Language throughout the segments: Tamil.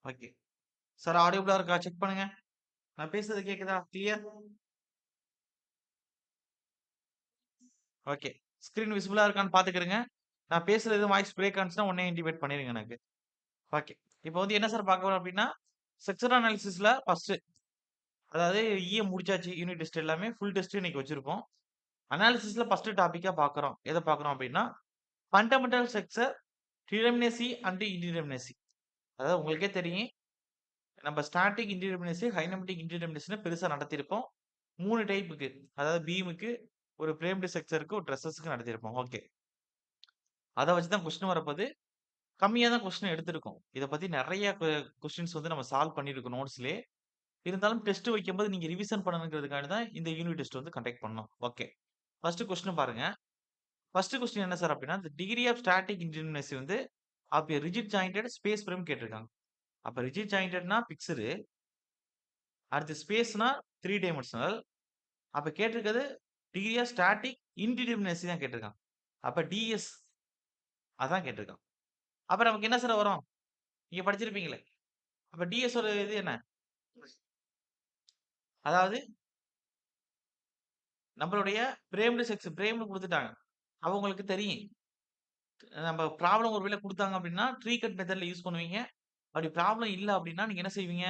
ஓகே. சார் ஆடியபிளா இருக்கா? செக் பண்ணுங்க. நான் பேசுறது கேக்குதா? கிளியர்? ஓகே. ஸ்க்ரீன் விசிபிளா இருக்கான்னு பாத்துக்கிறங்க. நான் பேசுறது எதுவும் வாய்ஸ் பிரேக் ஆனுச்சுன்னா உடனே இன்டிமேட் பண்ணிருங்க எனக்கு. ஓகே. இப்போ வந்து என்ன சார் பார்க்க போறோம் அப்படின்னா, ஸ்ட்ரக்சர் அனாலிசிஸ்ல ஃபர்ஸ்ட் அதாவது முடிச்சாச்சு. யூனிட் டெஸ்ட் எல்லாமே ஃபுல் டெஸ்ட் இன்னைக்கு வச்சிருக்கோம். அனாலிசிஸ்ல ஃபர்ஸ்ட் டாபிக்கா பார்க்குறோம். எத பார்க்குறோம் அப்படின்னா, ஃபண்டமெண்டல் ஸ்ட்ரக்சர், டிடெர்மினசி அண்ட் இன்டிடெர்மினசி. அதாவது உங்களுக்கே தெரியும். நம்ம ஸ்டாட்டிக் இன்டிடெர்மினசி, டைனமிக் இன்டிடெர்மினசின்னு பெருசா நடத்தியிருப்போம். 3 டைப்புக்கு. அதாவது பீமுக்கு, ஒரு பிரேம்டு ஸ்ட்ரக்சருக்கு, ஒரு ட்ரஸ்ஸஸ்க்கு நடத்தியிருப்போம். ஓகே. அத வச்சு தான் கொஸ்டின் வரப்போது. கம்மியா தான் கொஸ்டின் எடுத்திருக்கோம். இத பத்தி நெறைய கொஸ்டின்ஸ் வந்து நம்ம சால்வ் பண்ணியிருக்கோம் நோட்ஸ்லயே. இருந்தாலும் டெஸ்ட் வைக்கும்போது நீங்க ரிவிஷன் பண்ணணுங்கிறதுக்காக தான் இந்த யூனிட் டெஸ்ட் வந்து கண்டக்ட் பண்ணோம். ஓகே. ஃபர்ஸ்ட் கொஸ்டின் பாருங்க. ஃபர்ஸ்ட் கொஸ்டின் என்ன சார் அப்படின்னா, the degree of static indeterminacy வந்து of a rigid jointed space frame கேட்டிருக்காங்க. அப்ப ரிஜிட் ஜாயின்டட்னா பிக்ஸ்டு. அடுத்து ஸ்பேஸ்னா 3 டைமென்ஷனல். அப்ப கேட்டிருக்கிறது டிகிரி ஆஃப் ஸ்டாட்டிக் இன்டிடெர்மினசி தான் கேட்டிருக்காங்க. அப்ப டிஎஸ் அதான் கேட்டிருக்கான். அப்ப நமக்கு என்ன சார் வரும்? நீங்க படிச்சிருப்பீங்களே. அப்ப டிஎஸ் ஓட இது என்ன? அதாவது நம்மளுடைய பிரேம்டு பிரேம்னு குடுத்துட்டாங்க. அவங்களுக்கு தெரியும். நம்ம ப்ராப்ளம் ஒரு வேளை குடுத்தாங்க அப்படின்னா, ட்ரீ கட் மெத்தட்ல யூஸ் பண்ணுவீங்க. அப்படி ப்ராப்ளம் இல்ல அப்படின்னா, நீங்க என்ன செய்வீங்க?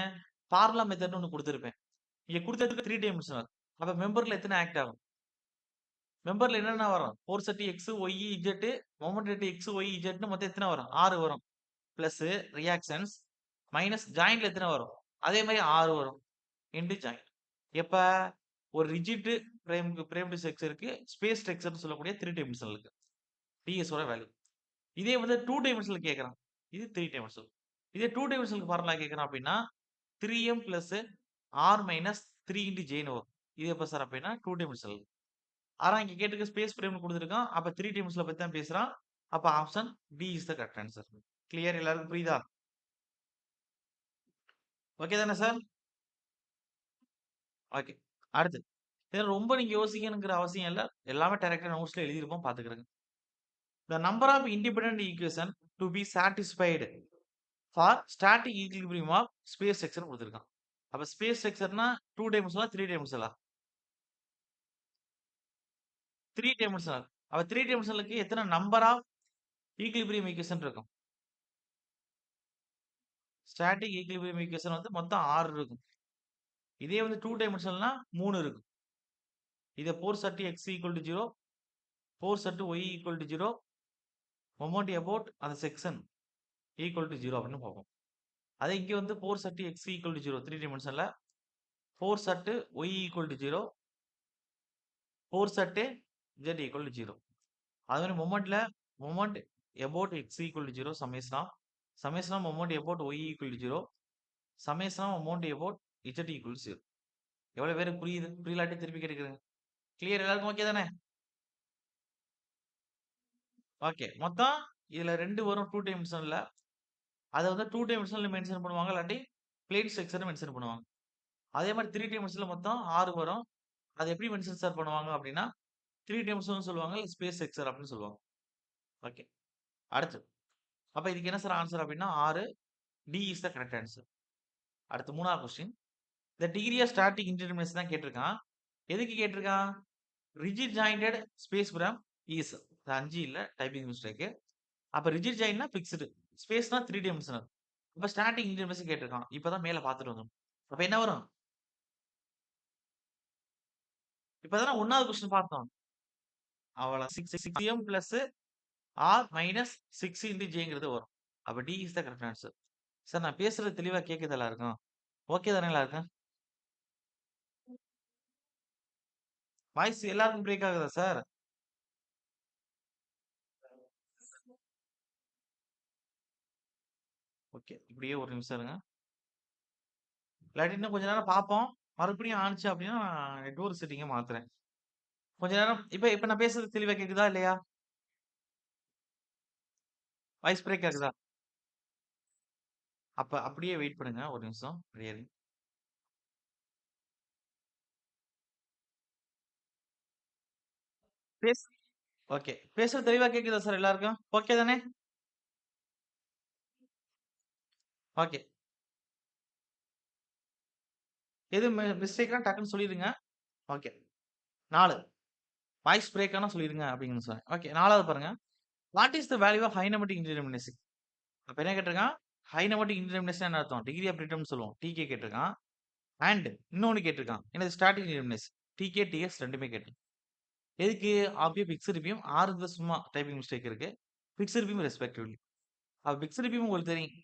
பார்முலா மெத்தட்ன்னு ஒண்ணு குடுத்திருப்பேன். இங்க குடுத்ததுக்கு 3 டைமென்ஷனல். அப்ப மெம்பர்ல எத்தன ஆக்ட் ஆகும்? மெம்பர்ல என்னென்ன வரும்? Force at X, Y, Z, moment at X, Y, இசட்ன்னு மொத்தம் எத்தன வரும்? 6 வரும். பிளஸ் ரியாக்ஷன்ஸ் மைனஸ் ஜாயின்ட்ல எத்தன வரும்? அதே மாரி 6 வரும். Into joint. எப்ப? ஒரு ரிஜிட் பிரேம்டு ஸ்ட்ரக்சருக்கு ஸ்பேஸ் ஸ்ட்ரக்சர்னு சொல்லக்கூடிய 3 டைமென்ஷனலுக்கு. டிஎஸ் ஓட வேல்யூ. இதே வந்து 2 டைமென்ஷனல் கேட்கறான். இது 3 டைமென்ஷனல். இதே 2 டைமென்ஷனலுக்கு ஃபார்முலா கேட்கறான் அப்படின்னா, 3m plus R minus 3 into ஜேன்னு வரும். இது எப்ப சார் அப்படின்னா 2 டைமென்ஷனல். ஆனா இங்க கேட்டிருக்க ஸ்பேஸ் ஃப்ரேம்னு குடுத்திருக்கான். அப்ப 3 டைமென்ஷனல பத்தி தான் பேசுறான். அப்ப option D is the correct answer. Clear எல்லாருக்கும் புரியுதா? ஓகே தானே சார்? ஓகே. அடுத்து. இத ரொம்ப நீங்க யோசிக்கணுங்கிற அவசியம் இல்ல. எல்லாமே டைரக்ட்டா நோட்ஸ்ல எழுதியிருப்போம் பார்த்துக்கிடுங்க. The number of independent equation to be satisfied for static equilibrium of space structure குடுத்திருக்கான். அப்ப ஸ்பேஸ் ஸ்ட்ரக்சர்னா 2 டைமென்ஷனலா? 3 டைமென்ஷனலா? 3 டைமென்ஷனல். அப்ப 3 டைமென்ஷனலுக்கு எத்தன நம்பர் ஆஃப் ஈக்விலிபிரியம் ஈக்குவேஷன் இருக்கும்? ஸ்டாட்டிக் ஈக்விலிபிரியம் ஈக்குவேஷன் வந்து மொத்தம் 6 இருக்கும். இதே வந்து 2 டைமென்ஷனல்னா 3 இருக்கும். இத force at X equal to 0, force at Y equal to 0, moment about அந்த செக்ஷன் ஈக்குவல் டு 0 அப்படின்னு பார்ப்போம். அதே இங்க வந்து force at X equal to 0 3 டைமென்ஷன்ல, force at Y equal to 0, force at z equal to 0. அது மாதிரி moment about X equal to 0 summation of moment about Y equal to 0, summation of moment about z equal to 0. எவ்வளவு பேருக்கு புரியுது? புரியலாட்டி திருப்பி கேட்டுக்கிறேன். கிளியர் எல்லாருக்கும் ஓகே தானே? ஓகே. மொத்தம் இதுல 2 வரும் 2 டைமென்ஷன்ல. அத வந்து 2 டைமென்ஷன்ல மென்ஷன் பண்ணுவாங்க. இல்லாட்டி பிளேன் ஸ்ட்ரக்சர்னு மென்ஷன் பண்ணுவாங்க. அதே மாரி 3 டைமென்ஷன்ல மொத்தம் 6 வரும். அது எப்படி மென்ஷன் சார் பண்ணுவாங்க அப்படின்னா, 3 டைமென்ஷன் சொல்லுவாங்க. இல்ல ஸ்பேஸ் ஸ்ட்ரக்சர் அப்படின்னு சொல்லுவாங்க. ஓகே. அடுத்து. அப்ப இதுக்கு என்ன சார் ஆன்சர் அப்படின்னா 6 D is the correct answer. அடுத்து 3வது question. The degree of static indeterminacy தான் கேட்டிருக்கான். எதுக்கு கேட்டிருக்கான்? Rigid jointed space frame is. 5 இல்ல டைப்பிங் மிஸ்டேக். அப்ப ரிஜிட் ஜாயின்ட்னா பிக்ஸ்டு. ஸ்பேஸ்னா 3 டைமென்ஷனல். அப்ப ஸ்டாட்டிக் இன்டிடெர்மினசி கேட்டிருக்கான். இப்பதான் மேல பார்த்துட்டு வந்தோம். அப்ப என்ன வரும்? இப்பதானே 1வது கொஸ்டின் பார்த்தோம். அவ்வளவு 6m plus R minus 6 into ஜேங்கிறது வரும். அப்ப D is the correct answer. Sir நான் பேசுறது தெளிவா கேக்குதா எல்லாருக்கும்? ஓகே தானே எல்லாருக்கும்? வாய்ஸ் எல்லாருக்கும் பிரேக் ஆகுதா சார்? ஓகே. இப்படியே ஒரு நிமிஷம் இருங்க. இல்லாட்டி இன்னும் கொஞ்ச நேரம் பார்ப்போம். மறுபடியும் ஆனுச்சு அப்படின்னா நெட்வொர்க் செட்டிங்க மாத்துறேன். கொஞ்ச நேரம் இப்ப இப்ப நான் பேசுறது தெளிவா கேக்குதா இல்லையா? வாய்ஸ் பிரேக் ஆகுதா? அப்ப அப்படியே வெயிட் பண்ணுங்க ஒரு நிமிஷம். அப்படியே இருங்க. பேசு ஓகே. பேசுறது தெளிவா கேக்குதா சார் எல்லாருக்கும்? ஓகே தானே? ஓகே. எது மிஸ்டேக்னா டக்குன்னு சொல்லிடுங்க. ஓகே. 4 வாய்ஸ் பிரேக் ஆனா சொல்லிடுங்க அப்படின்னு சொன்னேன். ஓகே. 4வது பாருங்க. What is the value of kinematic indeterminacy? அப்ப என்ன கேட்டிருக்கான்? ஹைனமேட்டிக் இன்டிடெர்மினசி என்ன அர்த்தம்? டிகிரி ஆஃப் ஃப்ரீடம்னு சொல்லுவோம். டிகே கேட்டிருக்கான். அண்ட் இன்னொன்னு கேட்டிருக்கான். என்னது ஸ்டாட்டிக் இன்டிடெர்மினசி. டிகே, டிஎஸ் 2மே கேட்டிருக்கான். எதுக்கு? ஆர்பியும் ஃபிக்ஸ்ட் ரிபியும் ஆருக்கு சும்மா டைப்பிங் மிஸ்டேக் இருக்கு. Fixed beam respectively. அப்ப ஃபிக்ஸ்ட் ரிபியும் உங்களுக்கு தெரியும்.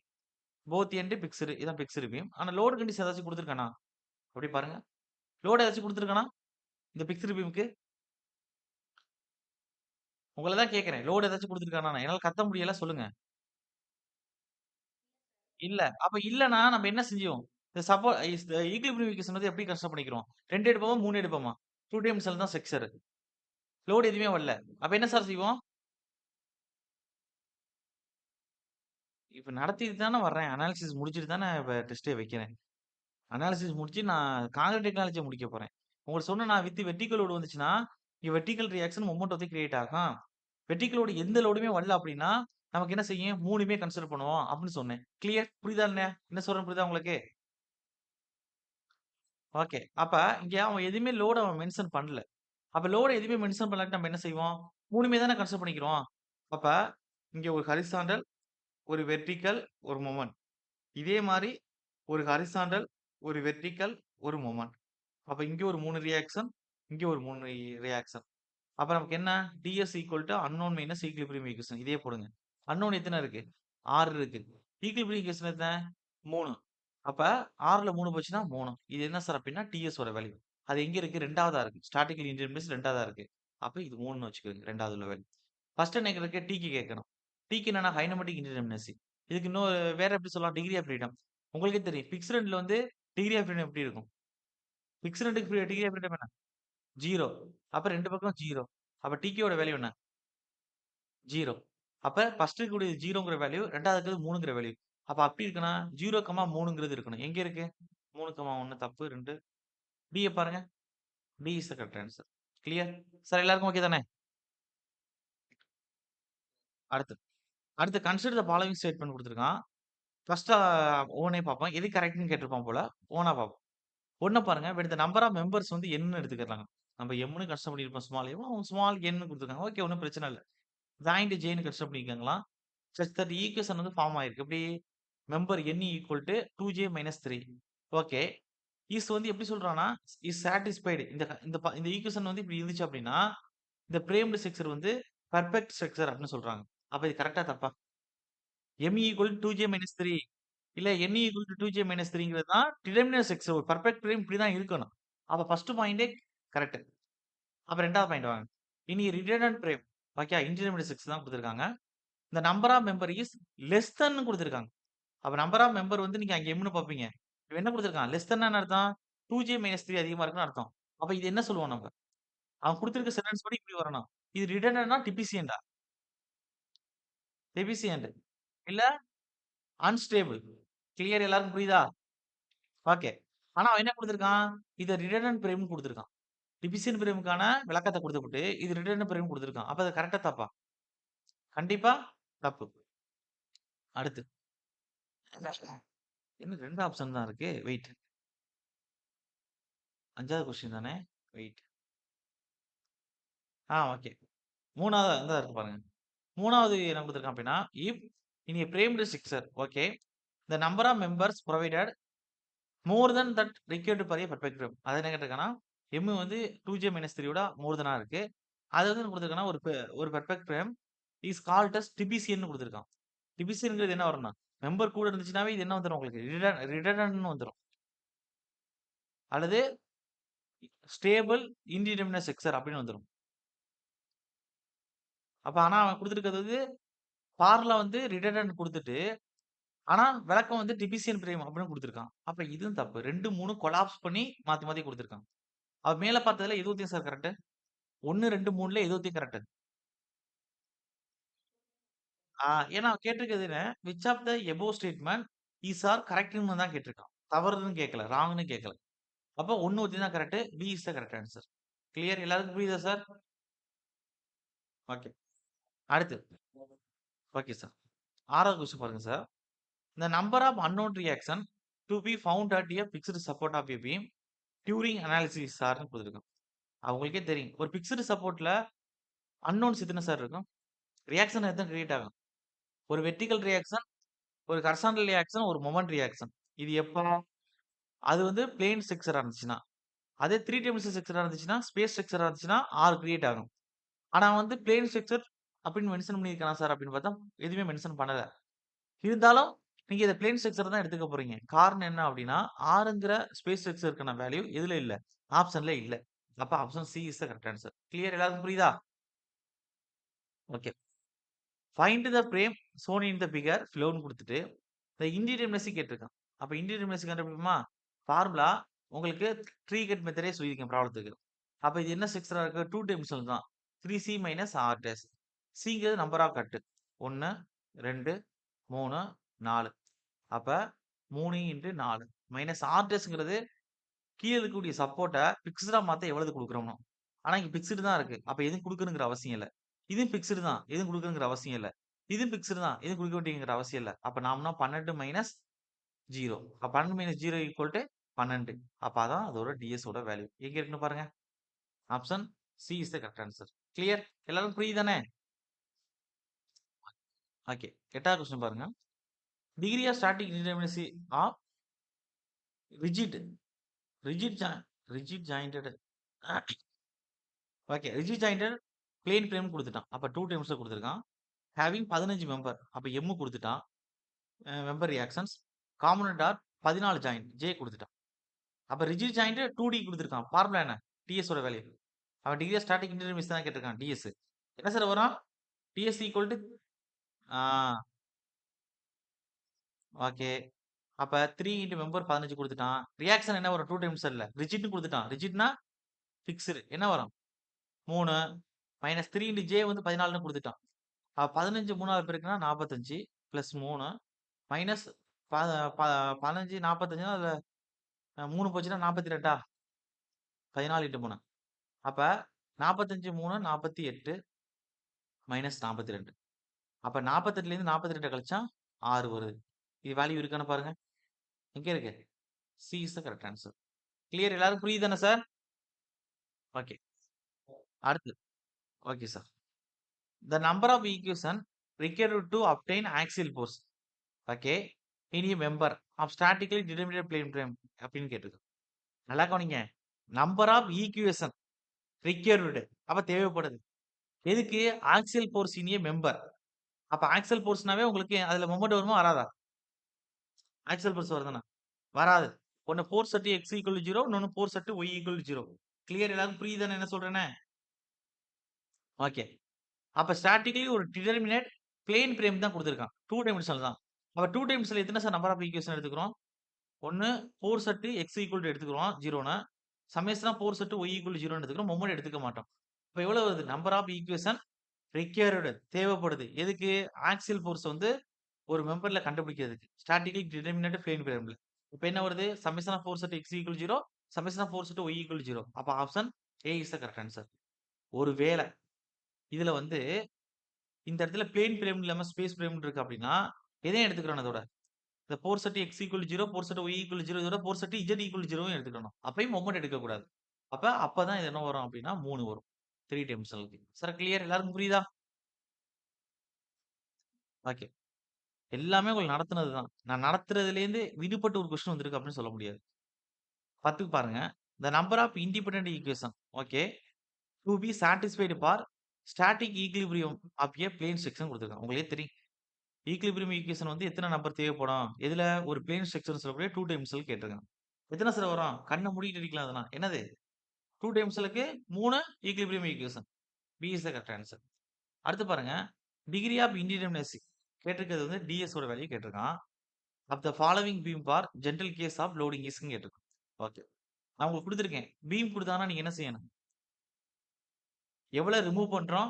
Both end fixed. இதான் ஃபிக்ஸ்ட் ரிபியும். ஆனா லோட் கண்டிஷன் ஏதாச்சும் குடுத்துருக்கானா? அப்படி பாருங்க. லோட் ஏதாச்சும் குடுத்துருக்கானா? இந்த ஃபிக்ஸ்ட் ரிபியூம்க்கு? உங்கள தான் கேட்கிறேன். லோட் ஏதாச்சும் குடுத்துருக்கானா? என்னால கத்த முடியல சொல்லுங்க. இல்ல. அப்ப இல்லன்னா நம்ம என்ன செஞ்சோம்? இந்த ஈக்விலிபிரியம் ஈக்குவேஷன் வந்து எப்படி கன்சிடர் பண்ணிக்கிறோம்? 2 எடுப்போமா? 3 எடுப்போமா? 2 டைமென்ஷனல் தான் ஸ்ட்ரக்சர். லோட் எதுவுமே வரல. அப்ப என்ன சார் செய்வோம்? இப்ப நடத்திட்டு தானே வர்றேன். அனாலிசிஸ் முடிச்சுட்டு தானே இப்ப டெஸ்ட்டே வைக்கிறேன். அனாலிசிஸ் முடிச்சு நான் காங்கிரீட் டெக்னாலஜிய முடிக்க போறேன். உங்களுக்கு சொன்னேனா வித் வெர்டிகல் லோட் வந்துச்சுன்னா, இங்க வெர்டிகல் ரியாக்ஷன் மொமெண்ட் வந்து கிரியேட் ஆகும். வெர்டிகல் லோட் எந்த லோடுமே வரல அப்படின்னா, நமக்கு என்ன செய்யும்? 3மே கன்சிடர் பண்ணுவோம் அப்படின்னு சொன்னேன். கிளியர்? புரியுதா இல்லையா? என்ன சொல்றேன் புரியுதா உங்களுக்கு? ஓகே. அப்ப இங்க அவன் எதுவுமே லோட் அவன் மென்ஷன் பண்ணல. அப்ப லோட் எதுவுமே மென்ஷன் பண்ணலாட்டி நம்ம என்ன செய்வோம்? 3மே தானே கன்சிடர் பண்ணிக்கிறோம். அப்ப இங்க ஒரு ஹரிசாண்டல், ஒரு வெர்டிகல், ஒரு மொமெண்ட். இதே மாரி ஒரு ஹரிசாண்டல், ஒரு வெர்டிகல், ஒரு மொமெண்ட். அப்ப இங்க ஒரு 3 ரியாக்ஷன், இங்க ஒரு 3 ரியாக்ஷன். அப்ப நமக்கு என்ன? DS equal to unknown minus equilibrium equation. இதே போடுங்க. அன்னோன் எத்தன இருக்கு? 6 இருக்கு. ஈக்விலிபிரியம் ஈக்குவேஷன் எத்தன? 3. அப்ப 6ல 3 போச்சுன்னா 3. இது என்ன சார் அப்டின்னா டிஎஸ் ஓட வேல்யூ. அது எங்க இருக்கு? 2வதா இருக்கு. ஸ்டாட்டிக்கல் இன்டிடெர்மினசி 2வதா இருக்கு. அப்ப இது 3ன்னு வச்சுக்கோங்க. 2வது உள்ள வேல்யூ. ஃபர்ஸ்ட் என்ன கேட்கறக்கு டிக்கு கேட்கணும். டிக்கு என்னன்னா கைனமேட்டிக் இன்டிடெர்மினசி. இதுக்கு இன்னும் வேற எப்படி சொல்லலாம்? Degree of freedom. உங்களுக்கே தெரியும். ஃபிக்ஸ்ட் எண்ட்ல வந்து டிகிரி ஆஃப் ஃப்ரீடம் எப்படி இருக்கும்? ஃபிக்ஸ்ட் எண்டுக்கு டிகிரி ஆஃப் ஃப்ரீடம் என்ன? 0. அப்ப 2 பக்கம் 0. அப்ப டிகே ஓட வேல்யூ என்ன? 0. அப்ப ஃபர்ஸ்ட் இருக்கக்கூடிய 0ங்கிற வேல்யூ, 2வது இருக்கிறது 3ங்கிற வேல்யூ. அப்ப அப்படி இருக்குன்னா 0, 3ங்கிறது இருக்கணும். எங்க இருக்கு? 3, 1 தப்பு 2. பிய பாருங்க. B is the correct answer. Clear? Sir எல்லாருக்கும் ஓகே தானே? அடுத்து அடுத்து கன்சிடர் த ஃபாலோவிங் ஸ்டேட்மென்ட் குடுத்திருக்கான். ஃபர்ஸ்ட் ஓனே பார்ப்போம். எது கரெக்ட்ன்னு கேட்டிருப்பான் போல. ஓனா பார்ப்போம். 1 பாருங்க. when the number of members வந்து என்னு எடுத்துக்கறாங்க. நம்ம எம்ன்னு கன்சிடர் பண்ணியிருப்போம் ஸ்மால் எம். அவங்க ஸ்மால் என்னு குடுத்துருக்காங்க. ஓகே ஒண்ணும் பிரச்சனை இல்ல. ஜாயிண்ட் ஜேன்னு கன்சிடர் பண்ணிக்கங்களாம். சச் தட் ஈக்குவேஷன் வந்து ஃபார்ம் ஆயிருக்கு. எப்படி? Member n equal to 2j minus 3. Okay. Is வந்து எப்படி சொல்றான்னா, இஸ் சாட்டிஸ்ஃபைடு. இந்த ஈக்குவேஷன் வந்து இப்படி இருந்துச்சு அப்படின்னா, இந்த பிரேம்டு ஸ்ட்ரக்சர் வந்து பெர்ஃபெக்ட் ஸ்ட்ரக்சர் அப்படின்னு சொல்றாங்க. அப்ப இது கரெக்ட்டா தப்பா? m ஈக்குவல் 2j மைனஸ் 3 இல்ல n equal to 2j minus 3ங்கிறது தான் டிடெர்மினன்ட் ஸ்ட்ரக்சர். ஒரு பெர்ஃபெக்ட் பிரேம் இப்படி தான் இருக்கணும். அப்ப ஃபர்ஸ்ட் பாயிண்டே கரெக்ட். அப்ப 2வது பாயிண்ட் வாங்க. இனி redundant frame. Okay. Indeterminate structure தான் குடுத்திருக்காங்க. இந்த number of member is less than குடுத்திருக்காங்க. அப்ப நம்பர் ஆஃப் மெம்பர் வந்து நீங்க அங்க எம்ன்னு பார்ப்பீங்க. இவன் என்ன குடுத்திருக்கான்? லெஸ் தென்னா என்ன அர்த்தம்? 2j மைனஸ் 3 அதிகமா இருக்குன்னு அர்த்தம். அப்ப இது என்ன சொல்லுவோம் நம்ம? அவன் குடுத்திருக்க சென்டென்ஸ் படி இப்படி வரணும். இது ரிடண்டன்ட்னா டிபிசியன்ட்டா? டெபிசியன்ட். இல்ல அன்ஸ்டேபிள். கிளியர் எல்லாருக்கும் புரியுதா? ஓகே. ஆனா அவன் என்ன குடுத்திருக்கான்? இத ரிடண்டன்ட் பிரேம்ன்னு குடுத்திருக்கான். டிபிசியன்ட் பிரேமுக்கான விளக்கத்த குடுத்துப்புட்டு, இது ரிடண்டன்ட் பிரேம் குடுத்திருக்கான். அப்ப அது கரெக்ட்டா தப்பா? கண்டிப்பா தப்பு. அடுத்து. என்ன 2 ஆப்ஷன் தான் இருக்கு. வெயிட். 5வது கொஸ்டின் தானே? வெயிட். ஓகே. 3வது இந்தா இருக்கு பாருங்க. 3வது என்ன குடுத்திருக்கான் அப்டின்னா, if in a framed structure okay. The number of members provided more than that required for a perfect frame. அது என்ன கேட்டிருக்கான்னா, எம் வந்து 2j மைனஸ் 3 விட மோர் தெனா இருக்கு. அது வந்து என்ன குடுத்திருக்கான்னா, ஒரு perfect frame is called as டிபிசியன்னு குடுத்திருக்கான். டிபிசியன்ங்கிறது என்ன வரும்னா, மெம்பர் கூட இருந்துச்சுனாவே இது என்ன வந்துரும் உங்களுக்கு? ரிடண்டன்ட்ன்னு வந்துரும். அல்லது ஸ்டேபிள் இன்டிடெர்மினன்ட் ஸ்ட்ரக்சர் அப்படின்னு வந்துரும். அப்ப ஆனா அவன் குடுத்திருக்கிறது வந்து ஃபார்முலா வந்து ரிடண்டன்ட் குடுத்துட்டு, ஆனா விளக்கம் வந்து டிபிசியன் பிரேம் அப்படின்னு குடுத்திருக்கான். அப்ப இதுவும் தப்பு. 2, 3 கொலாப்ஸ் பண்ணி மாத்தி மாத்தி குடுத்திருக்கான். அவன் மேல பார்த்ததுல எதுவத்தையும் சார் கரெக்ட்? 1, 2, 3ல எதுவத்தையும் கரெக்ட். ஏன்னா அவன் கேட்டிருக்கிறது என்ன? Which of the above statement is are கரெக்ட்ன்னு தான் கேட்டிருக்கான். தவறுன்னு கேட்கல. ராங்ன்னு கேட்கல. அப்ப 1 ஒத்தி தான் correct. B is the correct answer. Clear எல்லாருக்கும் புரியுதா சார்? ஓகே. அடுத்து. Okay sir. 6வது கொஸ்டின் பாருங்க sir. The number of unknown reaction to be found at a fixed support of a beam during analysis சார்ன்னு குடுத்துருக்கான். அவங்களுக்கே தெரியும். ஒரு பிக்ஸ்டு சப்போர்ட்ல அன்னோன்ஸ் எத்தன சார் இருக்கும்? ரியாக்ஷன் எத்தன கிரியேட் ஆகும்? ஒரு வெர்டிகல் ரியாக்ஷன், ஒரு ஹாரிசான்டல் ரியாக்ஷன், ஒரு மொமெண்ட் ரியாக்ஷன். இது எப்போ? அது வந்து பிளேன் ஸ்ட்ரக்சரா இருந்துச்சுன்னா. அதே 3 டைமென்ஷனல் ஸ்ட்ரக்சரா இருந்துச்சுன்னா, ஸ்பேஸ் ஸ்ட்ரக்சரா இருந்துச்சுன்னா 6 கிரியேட் ஆகும். ஆனா வந்து பிளேன் ஸ்ட்ரக்சர் அப்படின்னு மென்ஷன் பண்ணியிருக்கானா சார் அப்படின்னு பார்த்தா, எதுவுமே மென்ஷன் பண்ணல. இருந்தாலும் நீங்க இத பிளேன் ஸ்ட்ரக்சர் தான் எடுத்துக்க போறீங்க. காரணம் என்ன அப்படின்னா, 6ங்கிற ஸ்பேஸ் ஸ்ட்ரக்சருக்கான வேல்யூ எதுல இல்ல? ஆப்ஷன்ல இல்ல. அப்ப option C is the correct answer. Clear எல்லாருக்கும் புரியுதா? Okay. Find the frame shown in the figure பிலோன்னு குடுத்துட்டு, இந்த இன்டிடெர்மினசி கேட்டிருக்கான். அப்ப இன்டிடெர்மினசி கண்டுபிடிப்போமா? ஃபார்முலா உங்களுக்கு ட்ரீ கட் மெத்தடே சொல்லியிருக்கேன் ப்ராப்ளத்துக்கு. அப்ப இது என்ன ஸ்ட்ரக்சரா இருக்கு? 2 டைமென்ஷனல் தான். 3C minus R dash. சிங்கிறது நம்பர் ஆஃப் கட். 1, 2, 3, 4. அப்ப 3 இன்டு 4 மைனஸ் ஆர் டேஷ்ங்கிறது கீழ இருக்கக்கூடிய சப்போர்ட்ட பிக்ஸ்டா மாத்த எவ்வளவு குடுக்குறோம்னோ. ஆனா இங்க பிக்ஸ்டு தான் இருக்கு. அப்ப எதுவும் குடுக்கணுங்கிற அவசியம் இல்ல. இதுவும் பிக்ஸ்டு தான். எதுவும் குடுக்கணுங்கிற அவசியம் இல்ல. இதுவும் பிக்ஸ்டு தான். எதுவும் குடுக்க வேண்டியங்கிற அவசியம் இல்ல. அப்ப நாம்னா 12 மைனஸ் 0. அப்ப 12 மைனஸ் 0 ஈக்குவல் டூ 12. அப்ப அதான் அதோட டிஎஸ் ஓட வேல்யூ. எங்க இருக்குன்னு பாருங்க. Option C is the correct answer. Clear? எல்லாரும் புரியுதானே? ஓகே. 8வது கொஸ்டின் பாருங்க. Degree of static indeterminacy of rigid rigid ஜா rigid jointed okay. Rigid jointed plane frame குடுத்துட்டான். அப்ப 2 டைம்ஸ்ல குடுத்துருக்கான். Having 15 member. அப்ப எம் குடுத்துட்டான். Member reactions. Component R 14 joint J குடுத்துட்டான். அப்ப ரிஜிட் ஜாயின்ட் 2டி குடுத்துருக்கான். ஃபார்முலா என்ன? டிஎஸ் ஓட வேல்யூ. அவன் டிகிரி ஆஃப் ஸ்டாட்டிக் இன்டிடெர்மினசி தான் கேட்டிருக்கான். டிஎஸ். என்ன சார் வரும்? டிஎஸ் ஈக்குவல் டூ ஆ ஓகே. அப்ப 3 இன்டு மெம்பர் 15 குடுத்துட்டான். ரியாக்ஷன் என்ன வரும்? 2 டைம்ஸ் இல்ல. ரிஜிட்ன்னு குடுத்துட்டான். ரிஜிட்னா ஃபிக்ஸ்டு. என்ன வரும்? 3 மைனஸ் 3 இன்டு ஜே வந்து 14ன்னு குடுத்துட்டான். 15 3ஆல பெருக்குனா 45 பிளஸ் 3 மைனஸ் ப ப 15 45னா அதுல 3 போச்சுன்னா 42ஆ? 14 இன்டு 3. அப்ப 45 3 48 மைனஸ் 42. அப்ப 48லேருந்து 42 கழிச்சா 6 வருது. இது வேல்யூ இருக்கான்னு பாருங்க. எங்க இருக்கு? C is the correct answer. Clear எல்லாரும் புரியுதானே சார்? ஓகே. அடுத்து. Okay sir. The number of equation required to obtain axial force. Okay. In a member of statically determined plane frame அப்படின்னு கேட்டிருக்கு. நல்லா கவனிங்க. நம்பர் ஆஃப் ஈக்குவேஷன் ரிக்யர்டு அப்ப தேவைப்படுது. எதுக்கு? ஆக்சியல் ஃபோர்ஸ் இன் ஏ மெம்பர். அப்ப ஆக்சியல் ஃபோர்ஸ்னாவே உங்களுக்கு அதுல மொமெண்ட் வருமா வராதா? ஆக்சியல் ஃபோர்ஸ் வருதுனா? வராது. ஒண்ணு ஃபோர்ஸ் அட் எக்ஸ் ஈக்குவல் 0 இன்னொன்னு force at Y equal 0. Clear எல்லாரும் புரியுதானே என்ன சொல்றேன்னு? ஓகே. அப்ப ஸ்டாட்டிக்கலி ஒரு டிடெர்மினேட் பிளேன் ஃப்ரேம் தான் குடுத்திருக்கான். 2 டைமென்ஷனல் தான். அப்ப 2 டைமென்ஷனல் எத்தன சார் நம்பர் ஆஃப் ஈக்குவேஷன் எடுத்துக்கிறோம்? 1 4 செட் எக்ஸ் ஈக்குவல் டூ எடுத்துக்கிறோம் 0ன்னு. Summation of 4 set Y equal to 0ன்னு எடுத்துக்கிறோம். மொமெண்ட் எடுத்துக்க மாட்டோம். இப்ப எவ்வளவு வருது? நம்பர் ஆஃப் ஈக்குவேஷன் ரிக்வயர்டு தேவைப்படுது. எதுக்கு? ஆக்சியல் ஃபோர்ஸ் வந்து ஒரு மெம்பர்ல கண்டுபிடிக்கிறதுக்கு. ஸ்டாட்டிக்கலி டிடெர்மினேட் பிளேன் ஃப்ரேம்ல. இப்ப என்ன வருது? Summation of 4 set X equal 0 summation of 4 set Y equal 0. அப்ப option A is the correct answer. ஒருவேள இதுல வந்து இந்த இடத்துல பிளேன் ஃப்ரேம் இல்லாம ஸ்பேஸ் ஃப்ரேம் இருக்கு அப்படின்னா, எதையும் எடுத்துக்கிறோம் அதோட. இந்த 4 set X equal 0 4 set Y equal 0 இதோட 4 செட் இசட் ஈக்குவல் 0 எடுத்துக்கணும். அப்பயும் மொமெண்ட் எடுக்கக்கூடாது. அப்பதான் இது என்ன வரும் அப்படின்னா 3 வரும். 3 டைமென்ஷனலுக்கு. சார் கிளியர் எல்லாருக்கும் புரியுதா? ஓகே. எல்லாமே உங்களுக்கு நடத்துனது தான். நான் நடத்துறதுலேருந்து விடுபட்டு ஒரு கொஸ்டின் வந்திருக்கு அப்படின்னு சொல்ல முடியாது. 10க்கு பாருங்க. The number of independent equation okay to be satisfied for static equilibrium of a plane section குடுத்துருக்காங்க. உங்களுக்கே தெரியும். ஈக்லிபிரியம் ஈக்குவேஷன் வந்து எத்தன நம்பர் தேவைப்படும்? எதுல? ஒரு பிளேன் ஸ்ட்ரக்சர்ன்னு சொல்லக்கூடிய 2 டைமென்ஷனல் கேட்டிருக்காங்க. எத்தன சார் வரும்? கண்ண மூடிட்டு அடிக்கலாம் அதெல்லாம். என்னது? 2 டைமென்ஷனலுக்கு 3 equilibrium equation. B is the correct answer. அடுத்து பாருங்க. டிகிரி ஆஃப் இன்டிடெர்மினசி கேட்டிருக்கிறது வந்து டிஎஸ் ஓட வேல்யூ கேட்டிருக்கான். Of the following beam for general case of loading இஸ்ன்னு கேட்டிருக்கான். ஓகே. நான் உங்களுக்கு குடுத்துருக்கேன். பீம் குடுத்தாங்கன்னா நீங்க என்ன செய்யணும்? எவ்வளவு ரிமூவ் பண்றோம்?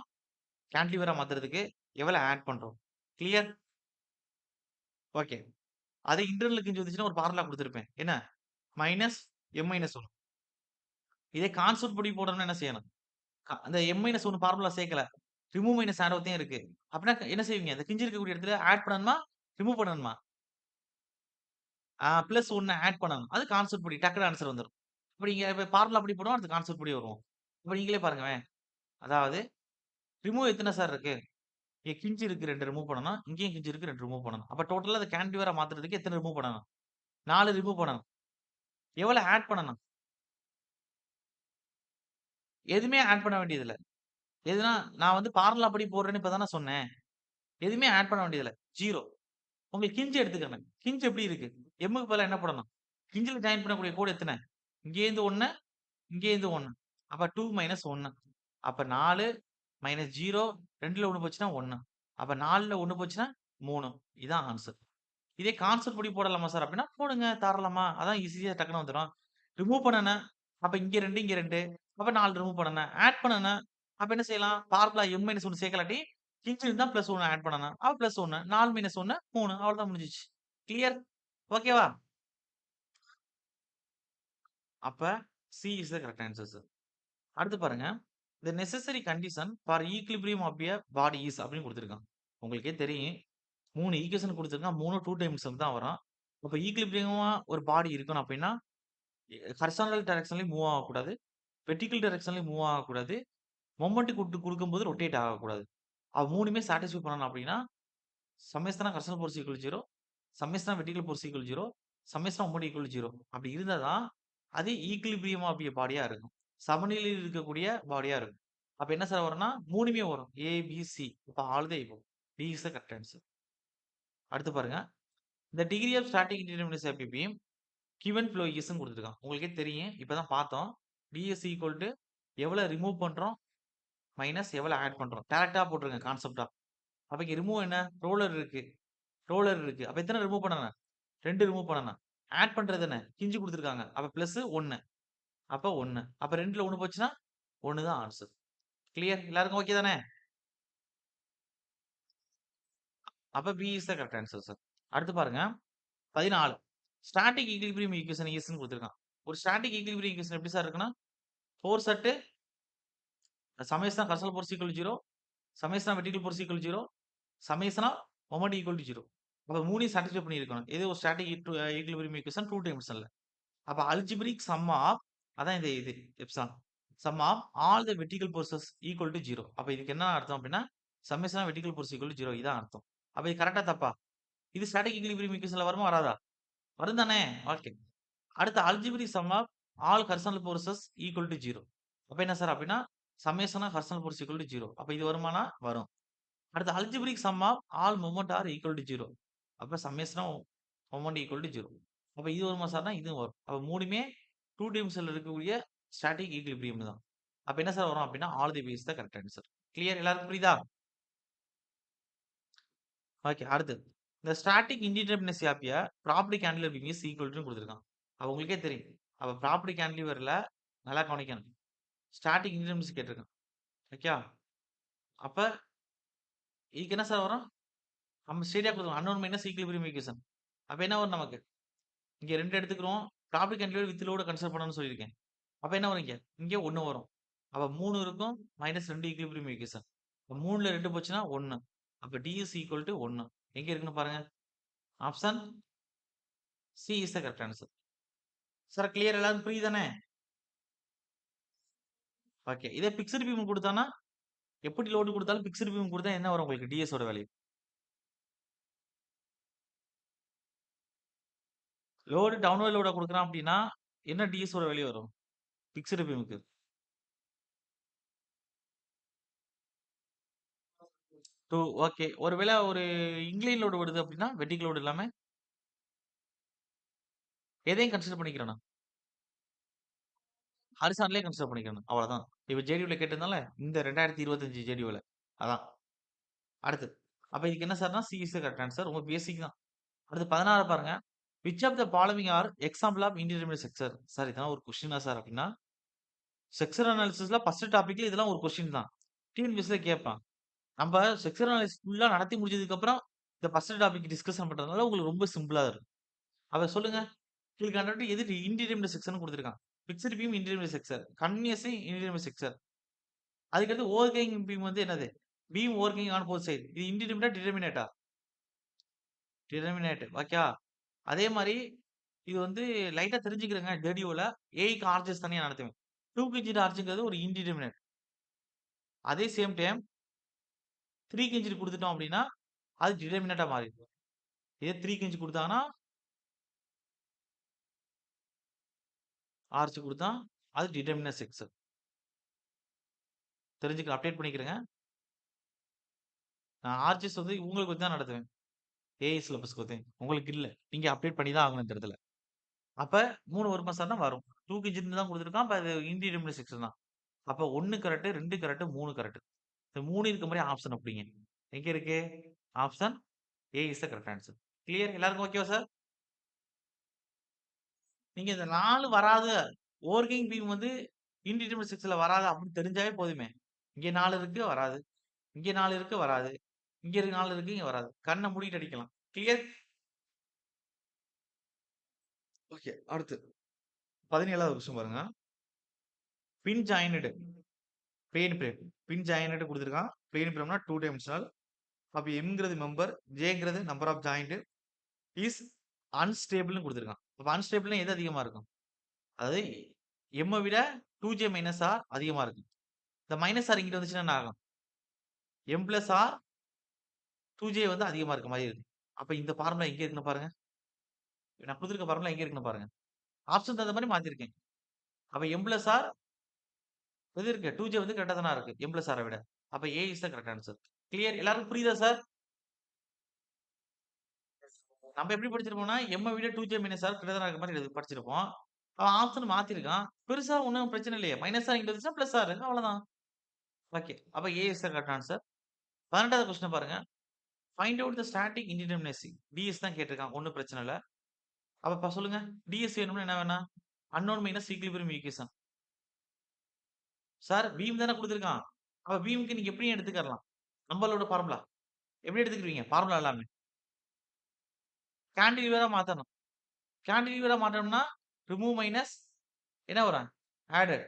கேன்டிலீவரா மாத்துறதுக்கு. எவ்வளவு ஆட் பண்றோம்? கிளியர்? ஓகே. அதே இன்டர்னல் கிஞ்ச் வந்துச்சுன்னா ஒரு ஃபார்முலா குடுத்திருப்பேன். என்ன? Minus M minus 1. இதே கான்ஸ்டன்ட் படி போடணும்னா என்ன செய்யணும்? அந்த எம் மைனஸ் 1 ஃபார்முலா சேர்க்கல. ரிமூவ் மைனஸ் ஆரோ தான் இருக்கு. அப்படின்னா என்ன செய்வீங்க? அந்த கிஞ்சி இருக்கக்கூடிய இடத்துல ஆட் பண்ணணுமா? ரிமூவ் பண்ணணுமா? பிளஸ் 1 ஆட் பண்ணணும். அது கான்செப்ட் படி டக்குனு ஆன்சர் வந்துரும். இப்ப நீங்க இப்ப ஃபார்முலா அப்படி போடுவோம். அடுத்து கான்செப்ட் படி வருவோம். இப்ப நீங்களே பாருங்களேன். அதாவது ரிமூவ் எத்தன சார் இருக்கு? இங்க கிஞ்ச் இருக்கு 2 ரிமூவ் பண்ணணும். இங்கேயும் கிஞ்ச் இருக்கு 2 ரிமூவ் பண்ணணும். அப்ப டோட்டலா அத கேன்டிலிவரா மாத்துறதுக்கு எத்தன ரிமூவ் பண்ணணும்? 4 ரிமூவ் பண்ணணும். எவ்வளவு ஆட் பண்ணணும்? எதுவுமே ஆட் பண்ண வேண்டியது இல்ல. எதுனா நான் வந்து ஃபார்முலா படி போடுறேன்னு இப்ப தானே சொன்னேன். எதுவுமே ஆட் பண்ண வேண்டியது இல்ல. 0. உங்களுக்கு கிஞ்ச் எடுத்துக்கங்க. கிஞ்ச் எப்படி இருக்கு? எம்முக்கு பதிலா என்ன பண்ணணும்? கிஞ்சில ஜாயின் பண்ணக்கூடிய கோடு எத்தன? இங்கேருந்து 1, இங்கேருந்து 1. அப்ப 2 - 1. அப்ப 4 - 0 2ல 1 போச்சுன்னா 1. அப்ப 4ல 1 போச்சுன்னா 3. இதான் ஆன்சர். இதே கான்செப்ட் படி போடலாமா சார்? அப்படின்னா போடுங்க தாராளமா. அதான் ஈஸியா டக்குனு வந்துரும். ரிமூவ் பண்ணனா, அப்ப இங்க 2, இங்க 2. அப்ப 4 ரிமூவ் பண்ணணும். ஆட் பண்ணனா, அப்ப என்ன செய்யலாம்? ஃபார்முலா m-1 சேர்க்கலாட்டி, கிஞ்ச் இருந்தா +1 ஆட் பண்ணணும். அப்ப +1 4 - 1 3 அவ்வளவுதான் முடிஞ்சுச்சு. கிளியர்? ஓகேவா? அப்ப C is the correct answer sir. அடுத்து பாருங்க. The necessary condition for equilibrium of a body is அப்படின்னு குடுத்திருக்கான். உங்களுக்கே தெரியும். 3 ஈக்குவேஷன் குடுத்திருக்கான். 3 2 டைமென்ஷன் தான் வரும். அப்ப ஈக்விலிபிரியமா ஒரு பாடி இருக்கணும் அப்படின்னா, ஹாரிசான்டல் டைரக்ஷன்லயும் மூவ் ஆகக்கூடாது. வெர்டிகல் டைரக்ஷன்லயும் மூவ் ஆகக்கூடாது. மொமெண்ட் குடுக்கும்போது ரொட்டேட் ஆகக்கூடாது. அது 3மே சாட்டிஸ்ஃபை பண்ணணும் அப்படின்னா, summation of horizontal force equal 0, summation of vertical force equal 0, summation of moment equal 0. அப்படி இருந்தா தான் அது ஈக்விலிபிரியம் ஆஃப் எ பாடியா இருக்கும். சமநிலையில் இருக்கக்கூடிய பாடியா இருக்கும். அப்ப என்ன சார் வரும்னா 3மே வரும். A, B, C. அப்ப all the above. D is the correct answer. அடுத்து பாருங்க. The degree of static indeterminacy of a beam given below ஈஸ்ன்னு குடுத்துருக்கான். உங்களுக்கே தெரியும். இப்ப தான் பார்த்தோம். டிஎஸ் ஈக்குவல் டூ எவ்வளோ ரிமூவ் பண்றோம், மைனஸ் எவ்வளோ ஆட் பண்றோம். டைரக்ட்டா போட்டுருங்க கான்செப்ட்டா. அப்ப இங்க ரிமூவ் என்ன? ரோலர் இருக்கு. ரோலர் இருக்கு. அப்ப எத்தன ரிமூவ் பண்ணணும்? 2 ரிமூவ் பண்ணணும். ஆட் பண்றது என்ன? கிஞ்சு குடுத்துருக்காங்க. அப்ப பிளஸ் 1. அப்ப 1. அப்ப 2ல 1 போச்சுன்னா 1 தான் ஆன்சர். கிளியர்? எல்லாருக்கும் ஓகே தானே? அப்ப B is the correct answer sir. அடுத்து பாருங்க. 14. ஸ்டாட்டிக் ஈக்விலிபிரியம் ஈக்குவேஷன் ஈஸ்ன்னு குடுத்துருக்கான். ஒரு ஸ்டாட்டிக் ஈக்விலிபிரியம் ஈக்குவேஷன் எப்படி சார் இருக்குன்னா, force at summation of horizontal force equal 0, summation of vertical force equal 0, summation of moment equal 0. அப்ப 3யும் சாட்டிஸ்ஃபை பண்ணியிருக்கணும். இது ஒரு ஸ்டாட்டிக் ஈக்விலிபிரியம் ஈக்குவேஷன் 2 டைமென்ஷன்ல. அப்ப அல்ஜிப்ரிக் சம் ஆஃப் அதான் இது epsilon. Sum of all the vertical forces equal to 0. அப்ப இதுக்கு என்ன அர்த்தம் அப்படின்னா, summation of vertical force equal to 0 இதான் அர்த்தம். அப்ப இது கரெக்ட்டா தப்பா? இது ஸ்டாட்டிக் ஈக்விலிபிரியம் ஈக்குவேஷன்ல வருமா வராதா? வரும் தானே? ஓகே. அடுத்து algebraic sum of all horizontal forces equal to 0. அப்ப என்ன சார் அப்படின்னா, summation of horizontal force equal to 0. அப்ப இது வருமானா? வரும். அடுத்து algebraic sum of all moment are equal to 0. அப்ப summation of moment equal to 0. அப்ப இது வருமா சார்னா இதுவும் வரும். அப்ப 3மே 2 டைமென்ஷன்ல இருக்கக்கூடிய ஸ்டாட்டிக் ஈக்விலிபிரியம் தான். அப்ப என்ன சார் வரும் அப்படின்னா, all the way is the correct answer. Clear எல்லாருக்கும் புரியுதா? ஓகே. அடுத்து இந்த static indeterminacy of a propped cantilever beam is equal டூன்னு குடுத்துருக்கான். அப்ப உங்களுக்கே தெரியும். அப்ப ப்ராப்பர்ட்டி கேண்டிலிவர்ல நல்லா கவனிக்கணும். ஸ்டாட்டிக் இன்டிடெர்மினசி கேட்டிருக்கான். ஓகேவா? அப்ப இதுக்கு என்ன சார் வரும்? நம்ம ஸ்ட்ரெய்ட்டா குடுத்துருவோம். Unknown minus equilibrium equation. அப்ப என்ன வரும் நமக்கு? இங்க 2 எடுத்துக்கிறோம். Propped cantilever with load consider பண்ணணும்னு சொல்லியிருக்கேன். அப்ப என்ன வரும் இங்க? இங்க 1 வரும். அப்ப 3 இருக்கும். -2 ஈக்விலிபிரியம் ஈக்குவேஷன். 3ல 2 போச்சுன்னா 1. அப்ப டி இஸ் ஈக்குவல் டூ 1. எங்க இருக்குன்னு பாருங்க. Option C is the correct answer. Sir clear எல்லாரும் புரியுதானே? ஓகே. இதே பிக்ஸ்டு பீம் குடுத்தான்னா, எப்படி லோட் குடுத்தாலும் பிக்ஸ்டு பீம் குடுத்தா என்ன வரும் உங்களுக்கு டிஎஸ் ஓட வேல்யூ? லோடு டவுன்வர்ட் லோட குடுக்குறான் அப்படின்னா, என்ன டிஎஸ் ஓட வேல்யூ வரும்? பிக்ஸ்டு பீமுக்கு. ஓகே. ஒருவேள ஒரு இன்க்ளைன் லோடு வருது அப்படின்னா, வெர்டிகல் லோடு இல்லாம எதையும் கன்சிடர் பண்ணிக்கிறேன் நான். ஹாரிசான்டலே கன்சிடர் பண்ணிக்கணும். அவ்வளவுதான். இப்ப ஜேடியூல கேட்டிருந்தான்ல, இந்த 2025 ஜேடியூல. அதான். அடுத்து. அப்ப இதுக்கு என்ன சார்னா, C is the correct answer. ரொம்ப பேசிக் தான். அடுத்து 16 பாருங்க. Which of the following are example of indeterminate structure? Sir இதெல்லாம் ஒரு கொஸ்டினா சார் அப்படின்னா, செக்சர் அனாலிசிஸ்ல ஃபர்ஸ்ட் டாபிக்ல இதெல்லாம் ஒரு கொஸ்டின் தான். டிஎன்பிஎஸ்சில கேட்பான். நம்ப செக்சர் அனாலிசிஸ் ஃபுல்லா நடத்தி முடிச்சதுக்கு அப்புறம், இந்த ஃபர்ஸ்ட் டாபிக் டிஸ்கஷன் பண்றதுனால உங்களுக்கு ரொம்ப சிம்பிளா இருக்கும். அத சொல்லுங்க. கீழ்கண்டவற்றில் எது இன்டிடெர்மினேட் செக்சர்னு குடுத்திருக்கான். Fixed beam indeterminate structure. Continuous indeterminate structure. அதுக்கடுத்து ஓவர்ஹேங்கிங் பீம் வந்து என்னது? Beam overhanging on both side. இது இன்டிடெர்மினேட்டா? டிட்டர்மினேட்டா? டிட்டர்மினேட். ஓகேவா? அதே மாரி இது வந்து லைட்டா தெரிஞ்சுக்கிறேங்க. ஜேடிஓல ஏக்கு ஆர்ஜஸ் தனியா நடத்துவேன். 2க்கு இன்ஜிட் ஆர்ஜ்ங்கிறது ஒரு இன்டிடெர்மினேட். அதே சேம் டைம் 3க்கு இன்ஜிட் குடுத்துட்டோம் அப்டின்னா, அது டிடெர்மினேட்டா மாறிடும். இதே 3க்கு இன்ஜிட் குடுத்தாங்கன்னா, ஆர்ச் குடுத்தா அது டிடெர்மினன்ட் செக்ஸ். தெரிஞ்சுக்க அப்டேட் பண்ணிக்கிறேங்க. நான் ஆர்ஜஸ் வந்து உங்களுக்கு வச்சு தான் நடத்துவேன். ஏஐ சிலபஸ்க்கு வந்து. உங்களுக்கு இல்ல. நீங்க அப்டேட் பண்ணி தான் ஆகணும் இந்த இடத்துல. அப்ப 3 வருமா சார்னா வரும். 2க்கு இன்ஜின் தான் குடுத்துருக்கான். அப்ப அது இன்டிடெர்மினன்ட் செக்ஸ் தான். அப்ப 1 கரெக்ட், 2 கரெக்ட், 3 கரெக்ட். இந்த 3 இருக்க மாரி ஆப்ஷன் அப்படிங்க. எங்க இருக்கு? Option A is the correct answer. Clear? எல்லாருக்கும் ஓகேவா சார்? நீங்க இந்த 4 வராது. வொர்க்கிங் பீம் வந்து இன்டிடெர்மினன்ட் செக்ஸ்ல வராது அப்படின்னு தெரிஞ்சாவே போதுமே. இங்க 4 இருக்கு வராது. இங்க 4 இருக்கு வராது. இங்க 4 இருக்கு இங்க வராது. கண்ண மூடிட்டு அடிக்கலாம். கிளியர்? ஓகே. அடுத்து 17வது கொஸ்டின் பாருங்க. Pin joint plane frame. Pin joint குடுத்திருக்கான். பிளேன் பிரேம்னா 2 டைமென்ஷனல். அப்ப எம்ங்கிறது மெம்பர், ஜேங்கிறது நம்பர் ஆஃப் ஜாயிண்ட் இஸ் அன்ஸ்டேபிள்னு குடுத்திருக்கான். அப்ப அன்ஸ்டேபிள்னா எது அதிகமா இருக்கும்? அதாவது எம்ம விட 2j மைனஸ் ஆர் அதிகமா இருக்கு. இந்த மைனஸ் ஆர் இங்கிட்டு வந்துச்சுன்னா என்ன ஆகும்? எம் பிளஸ் ஆர் 2j வந்து அதிகமா இருக்க மாரி இருக்கு. அப்ப இந்த ஃபார்முலா எங்க இருக்குன்னு பாருங்க. நான் குடுத்திருக்க ஃபார்முலா எங்க இருக்குன்னு பாருங்க. ஆப்ஷன் தகுந்த மாரி மாத்திருக்கேன். அப்ப எம் பிளஸ் ஆர் எது இருக்கு? 2j வந்து கரெக்ட்டா தான இருக்கு. எம் பிளஸ் ஆர விட. அப்ப A is the correct answer. Clear? எல்லாருக்கும் புரியுதா சார்? நம்ம எப்படி படிச்சிருப்போம்னா, எம்ம விட 2j மைனஸ் ஆர் கிரேட்டர் இருக்க மாரி படிச்சிருப்போம். அவன் ஆப்ஷன் மாத்திருக்கான். பெருசா ஒண்ணும் பிரச்சனை இல்லையே. மைனஸ் ஆர் இங்க வந்துச்சுன்னா பிளஸ் ஆர் அவ்வளவுதான். ஓகே. அப்ப A is the correct answer. 12வது கொஸ்டின் பாருங்க. Find out the static indeterminacy. DS தான் கேட்டிருக்கான். ஒண்ணும் பிரச்சனை இல்ல. அப்ப சொல்லுங்க. டிஎஸ் வேணும்னா என்ன வேணா? Unknown minus equilibrium equation. Sir beam தானே குடுத்திருக்கான். அப்ப பீம்க்கு நீங்க எப்படியும் எடுத்துக்கலாம். நம்மளோட ஃபார்முலா. எப்படி எடுத்துக்குவீங்க? ஃபார்முலா எல்லாமே. கேன்டிலீவரா மாத்தணும். கேன்டிலீவரா மாத்தணும்னா ரிமூவ் மைனஸ் என்ன வரும்? ஆடட்.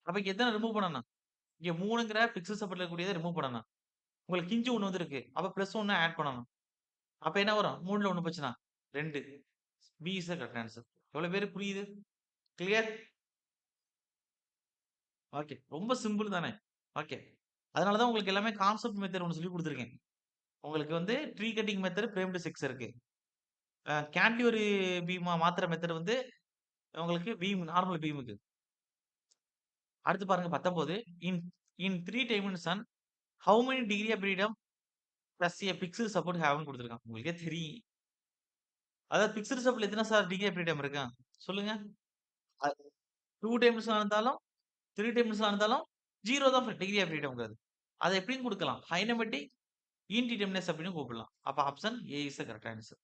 அப்ப இங்க எத்தன ரிமூவ் பண்ணணும்? இங்க 3ங்கிற பிக்சல் சப்போர்ட்ல இருக்கக்கூடியத ரிமூவ் பண்ணணும். உங்களுக்கு கிஞ்சு 1 வந்திருக்கு. அப்ப பிளஸ் 1 ஆட் பண்ணணும். அப்ப என்ன வரும்? 3ல 1 போச்சுன்னா 2. B is the correct answer. எவ்வளவு பேருக்கு புரியுது? கிளியர்? ஓகே. ரொம்ப சிம்பிள் தானே. ஓகே. அதனால தான் உங்களுக்கு எல்லாமே கான்செப்ட் மெத்தட் ஒண்ணு சொல்லிக் குடுத்துருக்கேன். உங்களுக்கு வந்து ட்ரீ கட்டிங் மெத்தட், பிரேம்டு செக்ஸ் இருக்கு. கேன்டிலிவர் பீமா மாத்துற மெத்தட் வந்து உங்களுக்கு பீம் நார்மல் பீமுக்கு. அடுத்து பாருங்க 19. In in 3 dimension how many degree of freedom plus a fixed support ஹேவ்ன்னு குடுத்துருக்கான். உங்களுக்கே தெரியும். அதாவது பிக்ஸல் சப்போர்ட்ல எத்தன சார் டிகிரி ஆஃப் ஃப்ரீடம் இருக்கு? சொல்லுங்க. அ 2 டைமென்ஷனா இருந்தாலும், 3 டைமென்ஷனா இருந்தாலும் 0 தான் டிகிரி ஆஃப் ஃப்ரீடம்ங்கிறது. அத எப்படியும் குடுக்கலாம். ஹைனமேட்டிக் இன்டிடெர்மினஸ் அப்படின்னு கூப்பிடலாம். அப்ப option A is the correct answer.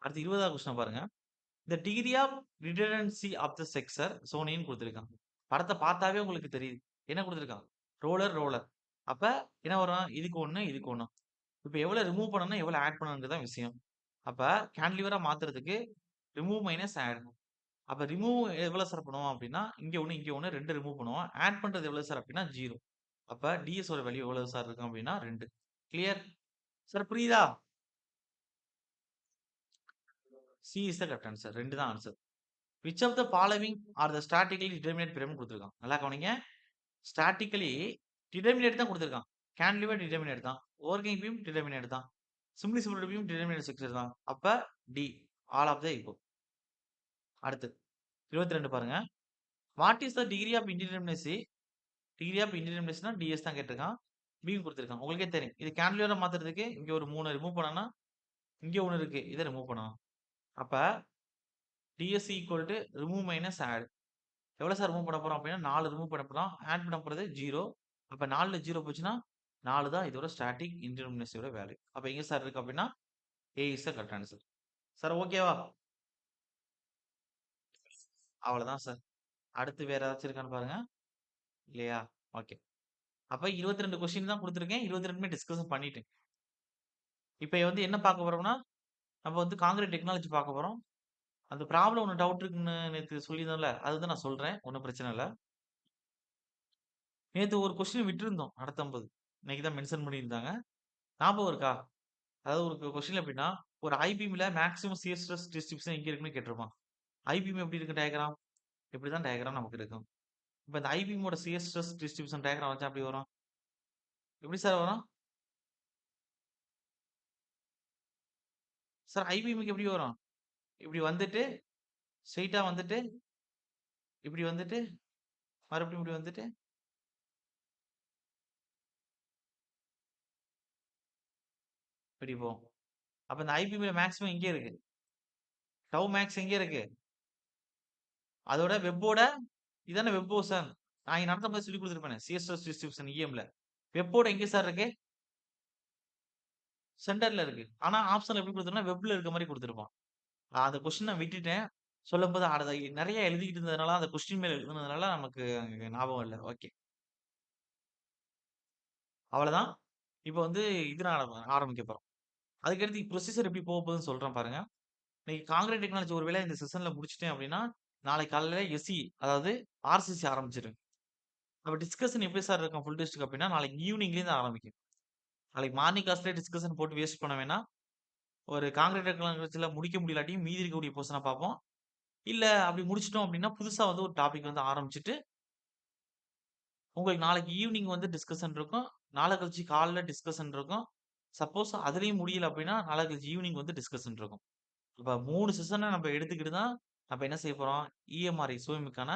அடுத்து 20வது கொஸ்டின் பாருங்க. The degree of redundancy of the structure சோனின்னு குடுத்திருக்கான். படத்த பார்த்தாவே உங்களுக்கு தெரியுது. என்ன குடுத்திருக்கான்? Roller, roller. அப்ப என்ன வரும்? இதுக்கு 1, இதுக்கு 1. இப்ப எவ்வளவு ரிமூவ் பண்ணணும், எவ்வளவு ஆட் பண்ணணும்ங்கிறது தான் விஷயம். அப்ப கேன்டிலிவரா மாத்துறதுக்கு ரிமூவ் மைனஸ் ஆட். அப்ப ரிமூவ் எவ்வளவு சார் பண்ணுவோம் அப்படின்னா, இங்க 1, இங்க 1 2 ரிமூவ் பண்ணுவோம். ஆட் பண்றது எவ்வளவு சார் அப்படின்னா 0. அப்ப டிஎஸ் ஓட வேல்யூ எவ்வளவு சார் இருக்கும் அப்படின்னா 2. கிளியர்? சார் புரியுதா? C is the correct answer. 2 தான் answer. Which of the following are the statically determinate பிரேம்னு குடுத்திருக்கான். நல்லா கவனிங்க. ஸ்டாட்டிக்கலி டிட்டர்மினேட் தான் குடுத்திருக்கான். கேன்டிலிவர் டிட்டர்மினேட் தான். வொர்க்கிங் பீம் டிட்டர்மினேட் தான். Simply simple beam determinate section தான். அப்ப டி ஆல் ஆஃப் த இப்போ. அடுத்து 22 பாருங்க. What is the degree of indeterminacy? Degree of இன்டிடெர்மினசினா டிஎஸ் தான் கேட்டிருக்கான். பீம் குடுத்திருக்கான். உங்களுக்கே தெரியும். இது கேன்டிலிவரா மாத்துறதுக்கு இங்க ஒரு 3 ரிமூவ் பண்ணனும்னா, இங்க 1 இருக்கு. இத ரிமூவ் பண்ணணும். அப்ப DS equal to remove minus add. எவ்வளவு சார் ரிமூவ் பண்ண போறோம் அப்படின்னா 4 ரிமூவ் பண்ண போறோம். ஆட் பண்ண போறது 0. அப்ப 4ல 0 போச்சுன்னா 4 தான் இதோட ஸ்டாட்டிக் இன்டிடெர்மினசியோட வேல்யூ. அப்ப எங்க சார் இருக்கு அப்படின்னா A is the correct answer. Sir ஓகேவா? அவ்வளவுதான் சார். அடுத்து வேற ஏதாச்சும் இருக்கான்னு பாருங்க. இல்லையா? ஓகே. அப்ப 22 கொஸ்டின் தான் குடுத்திருக்கேன். 22மே டிஸ்கஷன் பண்ணிட்டேன். இப்ப வந்து என்ன பார்க்க போறோம்னா, நம்ம வந்து கான்கிரீட் டெக்னாலஜி பார்க்க போறோம். அந்த ப்ராப்ளம் ஒண்ணு டவுட் இருக்குன்னு நேத்து சொல்லியிருந்தேன்ல. அதுதான் நான் சொல்றேன். ஒண்ணும் பிரச்சனை இல்ல. நேத்து ஒரு கொஸ்டின் விட்டிருந்தோம் நடத்தும்போது. இன்னைக்கு தான் மென்ஷன் பண்ணியிருந்தாங்க. ஞாபகம் இருக்கா? அதாவது ஒரு கொஸ்டின் எப்படின்னா, ஒரு ஐபிஎம்ல மேக்ஸிமம் ஷியர் ஸ்ட்ரெஸ் டிஸ்ட்ரிபியூஷன் எங்க இருக்குன்னு கேட்டிருப்பான். ஐபிஎம் எப்படி இருக்கு டயக்ராம்? இப்படி தான் டயக்ராம் நமக்கு இருக்கும். இப்ப இந்த ஐபிஎம்மோட சிஎஸ் ஸ்ட்ரெஸ் டிஸ்ட்ரிபியூஷன் டயக்ராம் வச்சா எப்படி வரும்? எப்படி சார் வரும்? சார் ஐபிஎம்க்கு எப்படி வரும்? இப்படி வந்துட்டு, ஸ்ட்ரெயிட்டா வந்துட்டு, இப்படி வந்துட்டு, மறுபடியும் இப்படி வந்துட்டு, இப்படி போகும். அப்ப இந்த ஐபிஎம்ல மேக்ஸிமம் எங்கே இருக்கு? டவ் மேக்ஸ் எங்கே இருக்கு? அதோட வெப்போட இதானே வெப்போ சார். நான் இங்க நடத்தும் போது சொல்லி கொடுத்துருப்பேன். CSS distribution இஎம்ல. வெப்போட எங்க சார் இருக்கு? சென்டர்ல இருக்கு. ஆனா ஆப்ஷன்ல எப்படி கொடுத்துருந்தா வெப்ல இருக்க மாதிரி கொடுத்துருப்பான். அந்த கொஸ்டின் நான் விட்டுட்டேன். சொல்லும்போது அத நிறைய எழுதிக்கிட்டு இருந்ததுனால அந்த கொஸ்டின் மேல எழுதுனதுனால நமக்கு அங்க ஞாபகம் இல்ல. ஓகே. அவ்வளவுதான். இப்போ வந்து இது நான் ஆரம்பிக்க போறோம். அதுக்கடுத்து ப்ரொசீஜர் எப்படி போக போகுதுன்னு சொல்றேன் பாருங்க. இன்னைக்கு காங்கிரீட் டெக்னாலஜி ஒருவேளை இந்த செஷன்ல முடிச்சுட்டேன் அப்படின்னா, நாளைக்கு காலையில எஸ்இ அதாவது ஆர்சிசி ஆரம்பிச்சிருங்க. அப்ப டிஸ்கஷன் எப்படி சார் இருக்கும் ஃபுல் டெஸ்ட்க்கு அப்படின்னா, நாளைக்கு ஈவினிங்ல இருந்து ஆரம்பிக்கும். நாளைக்கு மார்னிங் கிளாஸ்லயே டிஸ்கஷன் போட்டு வேஸ்ட் பண்ண வேணாம். ஒரு காங்கிரீட் டெக்னாலஜில முடிக்க முடியலாட்டியும் மீதி இருக்கக்கூடிய போர்ஷன பார்ப்போம். இல்ல அப்படி முடிச்சுட்டோம் அப்படின்னா, புதுசா வந்து ஒரு டாபிக் வந்து ஆரம்பிச்சுட்டு, உங்களுக்கு நாளைக்கு ஈவினிங் வந்து டிஸ்கஷன் இருக்கும். நாளை கழிச்சு காலைல டிஸ்கஷன் இருக்கும். சப்போஸ் அதுலயும் முடியல அப்படின்னா, நாளை கழிச்சு ஈவினிங் வந்து டிஸ்கஷன் இருக்கும். இப்ப 3 செஷன நம்ம எடுத்துக்கிட்டு தான், நம்ம என்ன செய்ய போறோம்? இஎம்ஆர் எஸ்ஓஎம்க்கான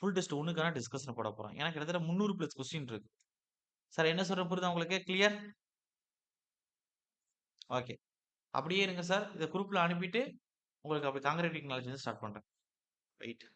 ஃபுல் டெஸ்ட் 1க்கான டிஸ்கஷன் போட போறோம். ஏன்னா கிட்டத்தட்ட 300 பிளஸ் கொஸ்டின் இருக்கு. சார் என்ன சொல்றேன் புரியுதா உங்களுக்கு? கிளியர்? ஓகே. அப்படியே இருங்க சார். இத குரூப்ல அனுப்பிட்டு, உங்களுக்கு அப்படி காங்கிரீட் டெக்னாலஜி வந்து ஸ்டார்ட் பண்றேன். வெயிட்.